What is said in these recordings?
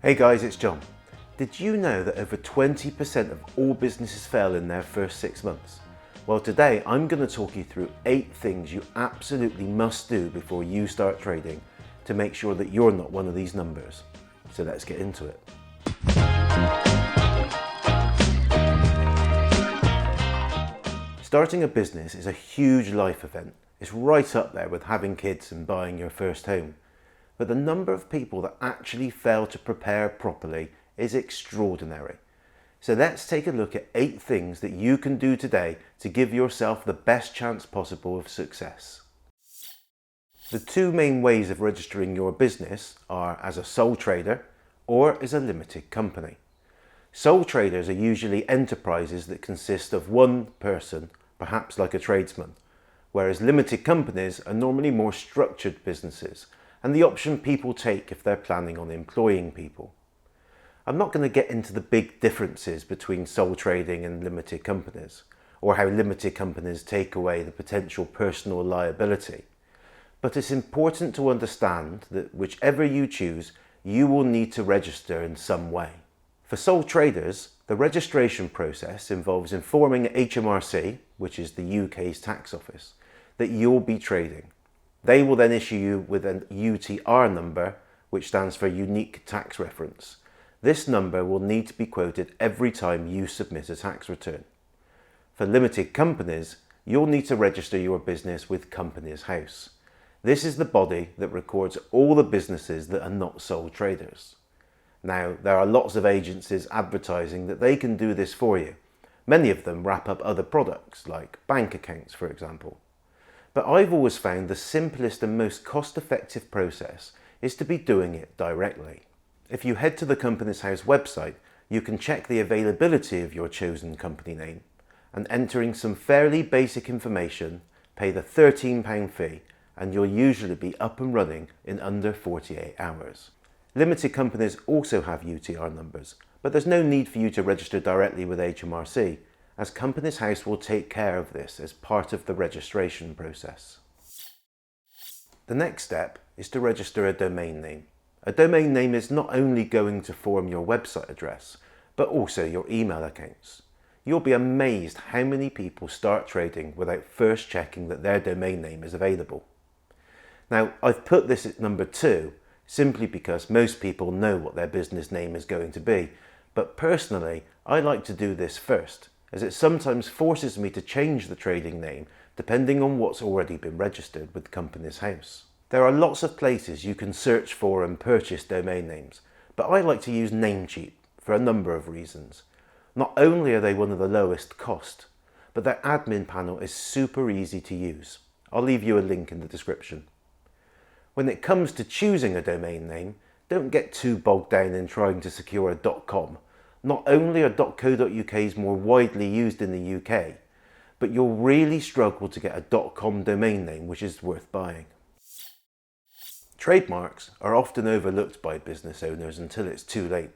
Hey guys, it's John. Did you know that over 20% of all businesses fail in their first 6 months? Well, today I'm going to talk you through 8 things you absolutely must do before you start trading to make sure that you're not one of these numbers. So let's get into it. Starting a business is a huge life event. It's right up there with having kids and buying your first home. But the number of people that actually fail to prepare properly is extraordinary. So let's take a look at 8 things that you can do today to give yourself the best chance possible of success. The 2 main ways of registering your business are as a sole trader or as a limited company. Sole traders are usually enterprises that consist of one person, perhaps like a tradesman, whereas limited companies are normally more structured businesses and the option people take if they're planning on employing people. I'm not going to get into the big differences between sole trading and limited companies, or how limited companies take away the potential personal liability, but it's important to understand that whichever you choose, you will need to register in some way. For sole traders, the registration process involves informing HMRC, which is the UK's tax office, that you'll be trading. They will then issue you with an UTR number, which stands for Unique Tax Reference. This number will need to be quoted every time you submit a tax return. For limited companies, you'll need to register your business with Companies House. This is the body that records all the businesses that are not sole traders. Now, there are lots of agencies advertising that they can do this for you. Many of them wrap up other products, like bank accounts, for example. But I've always found the simplest and most cost-effective process is to be doing it directly. If you head to the Companies House website, you can check the availability of your chosen company name, and entering some fairly basic information, pay the £13 fee, and you'll usually be up and running in under 48 hours. Limited companies also have UTR numbers, but there's no need for you to register directly with HMRC, as Companies House will take care of this as part of the registration process. The next step is to register a domain name. A domain name is not only going to form your website address, but also your email accounts. You'll be amazed how many people start trading without first checking that their domain name is available. Now, I've put this at number 2 simply because most people know what their business name is going to be, but personally, I like to do this first, as it sometimes forces me to change the trading name depending on what's already been registered with Companies House. There are lots of places you can search for and purchase domain names, but I like to use Namecheap for a number of reasons. Not only are they one of the lowest cost, but their admin panel is super easy to use. I'll leave you a link in the description. When it comes to choosing a domain name, don't get too bogged down in trying to secure a .com. Not only are .co.uk's more widely used in the UK, but you'll really struggle to get a .com domain name which is worth buying. Trademarks are often overlooked by business owners until it's too late,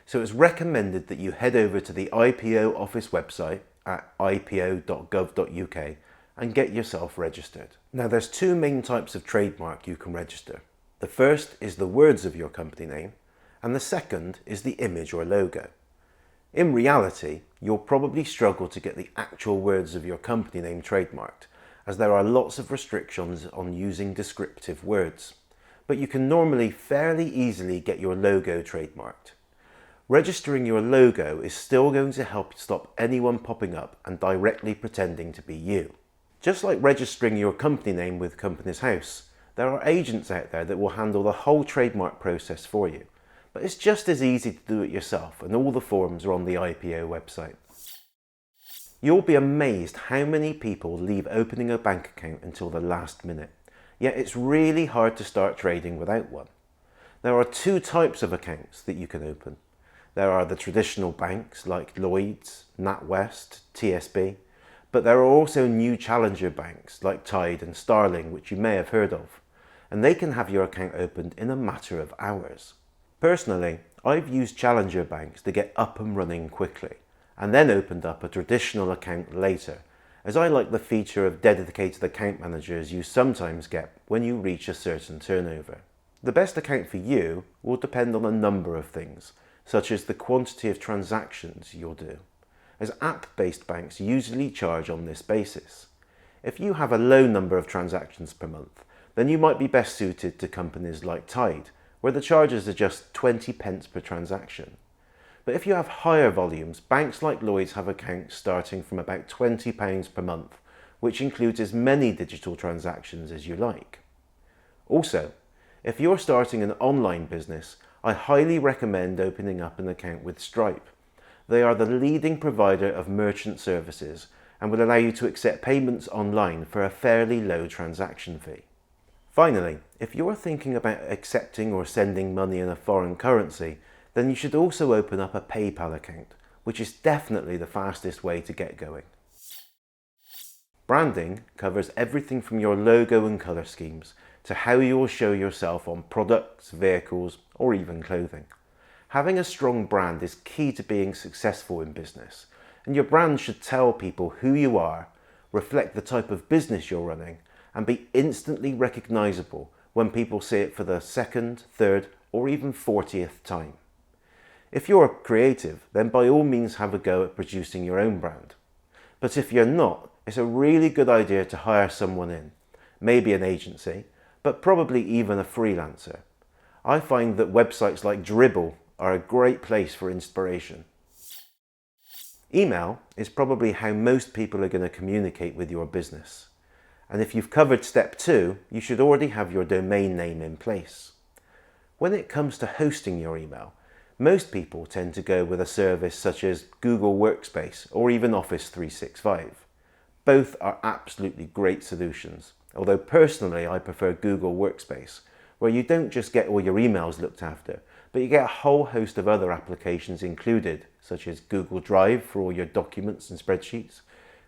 so it's recommended that you head over to the IPO office website at ipo.gov.uk and get yourself registered. Now, there's 2 main types of trademark you can register. The first is the words of your company name, and the second is the image or logo. In reality, you'll probably struggle to get the actual words of your company name trademarked, as there are lots of restrictions on using descriptive words. But you can normally fairly easily get your logo trademarked. Registering your logo is still going to help stop anyone popping up and directly pretending to be you. Just like registering your company name with Companies House, there are agents out there that will handle the whole trademark process for you. But it's just as easy to do it yourself, and all the forms are on the IPO website. You'll be amazed how many people leave opening a bank account until the last minute, yet it's really hard to start trading without one. There are 2 types of accounts that you can open. There are the traditional banks like Lloyds, NatWest, TSB, but there are also new challenger banks like Tide and Starling, which you may have heard of, and they can have your account opened in a matter of hours. Personally, I've used challenger banks to get up and running quickly, and then opened up a traditional account later, as I like the feature of dedicated account managers you sometimes get when you reach a certain turnover. The best account for you will depend on a number of things, such as the quantity of transactions you'll do, as app-based banks usually charge on this basis. If you have a low number of transactions per month, then you might be best suited to companies like Tide, where the charges are just 20 pence per transaction. But if you have higher volumes, banks like Lloyds have accounts starting from about £20 per month, which includes as many digital transactions as you like. Also, if you're starting an online business, I highly recommend opening up an account with Stripe. They are the leading provider of merchant services and will allow you to accept payments online for a fairly low transaction fee. Finally, if you're thinking about accepting or sending money in a foreign currency, then you should also open up a PayPal account, which is definitely the fastest way to get going. Branding covers everything from your logo and colour schemes to how you will show yourself on products, vehicles, or even clothing. Having a strong brand is key to being successful in business, and your brand should tell people who you are, reflect the type of business you're running, and be instantly recognisable when people see it for the second, third, or even 40th time. If you're creative, then by all means have a go at producing your own brand. But if you're not, it's a really good idea to hire someone in, maybe an agency, but probably even a freelancer. I find that websites like Dribbble are a great place for inspiration. Email is probably how most people are going to communicate with your business. And if you've covered step 2, you should already have your domain name in place. When it comes to hosting your email, most people tend to go with a service such as Google Workspace or even Office 365. Both are absolutely great solutions, although personally I prefer Google Workspace, where you don't just get all your emails looked after, but you get a whole host of other applications included, such as Google Drive for all your documents and spreadsheets,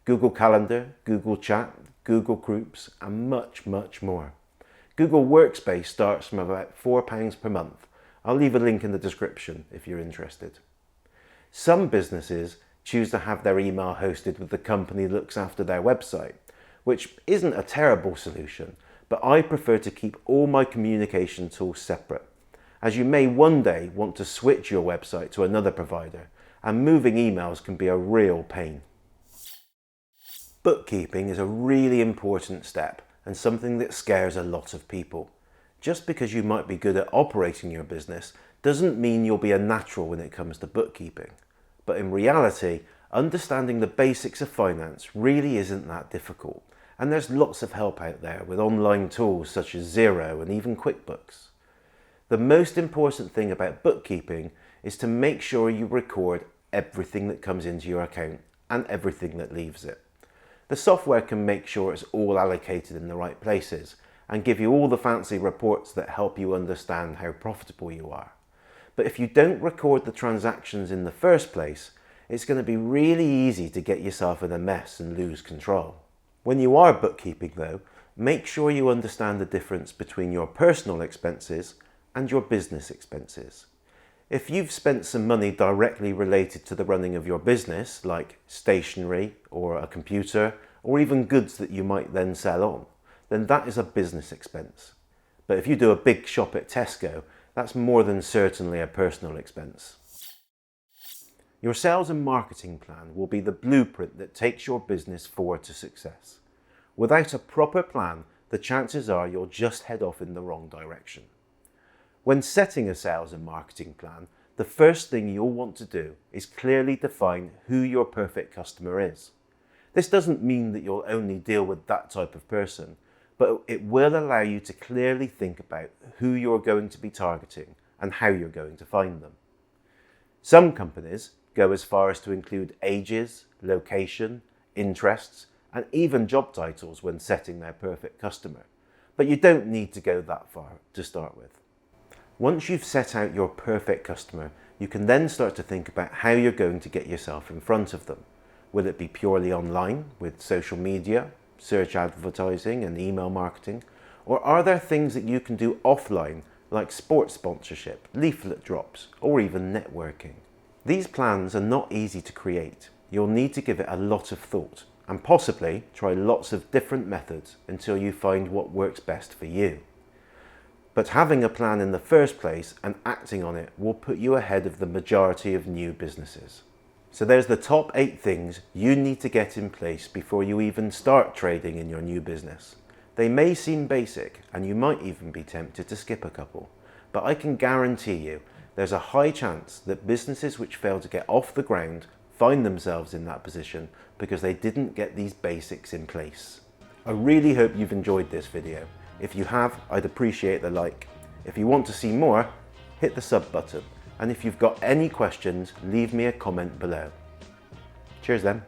Google Calendar, Google Chat, Google Groups, and much, much more. Google Workspace starts from about £4 per month. I'll leave a link in the description if you're interested. Some businesses choose to have their email hosted with the company that looks after their website, which isn't a terrible solution, but I prefer to keep all my communication tools separate, as you may one day want to switch your website to another provider, and moving emails can be a real pain. Bookkeeping is a really important step and something that scares a lot of people. Just because you might be good at operating your business doesn't mean you'll be a natural when it comes to bookkeeping. But in reality, understanding the basics of finance really isn't that difficult, and there's lots of help out there with online tools such as Xero and even QuickBooks. The most important thing about bookkeeping is to make sure you record everything that comes into your account and everything that leaves it. The software can make sure it's all allocated in the right places and give you all the fancy reports that help you understand how profitable you are. But if you don't record the transactions in the first place, it's going to be really easy to get yourself in a mess and lose control. When you are bookkeeping though, make sure you understand the difference between your personal expenses and your business expenses. If you've spent some money directly related to the running of your business, like stationery or a computer, or even goods that you might then sell on, then that is a business expense. But if you do a big shop at Tesco, that's more than certainly a personal expense. Your sales and marketing plan will be the blueprint that takes your business forward to success. Without a proper plan, the chances are you'll just head off in the wrong direction. When setting a sales and marketing plan, the first thing you'll want to do is clearly define who your perfect customer is. This doesn't mean that you'll only deal with that type of person, but it will allow you to clearly think about who you're going to be targeting and how you're going to find them. Some companies go as far as to include ages, location, interests, and even job titles when setting their perfect customer, but you don't need to go that far to start with. Once you've set out your perfect customer, you can then start to think about how you're going to get yourself in front of them. Will it be purely online with social media, search advertising and email marketing? Or are there things that you can do offline like sports sponsorship, leaflet drops, or even networking? These plans are not easy to create. You'll need to give it a lot of thought and possibly try lots of different methods until you find what works best for you. But having a plan in the first place and acting on it will put you ahead of the majority of new businesses. So there's the top 8 things you need to get in place before you even start trading in your new business. They may seem basic and you might even be tempted to skip a couple, but I can guarantee you there's a high chance that businesses which fail to get off the ground find themselves in that position because they didn't get these basics in place. I really hope you've enjoyed this video. If you have, I'd appreciate the like. If you want to see more, hit the sub button. And if you've got any questions, leave me a comment below. Cheers then.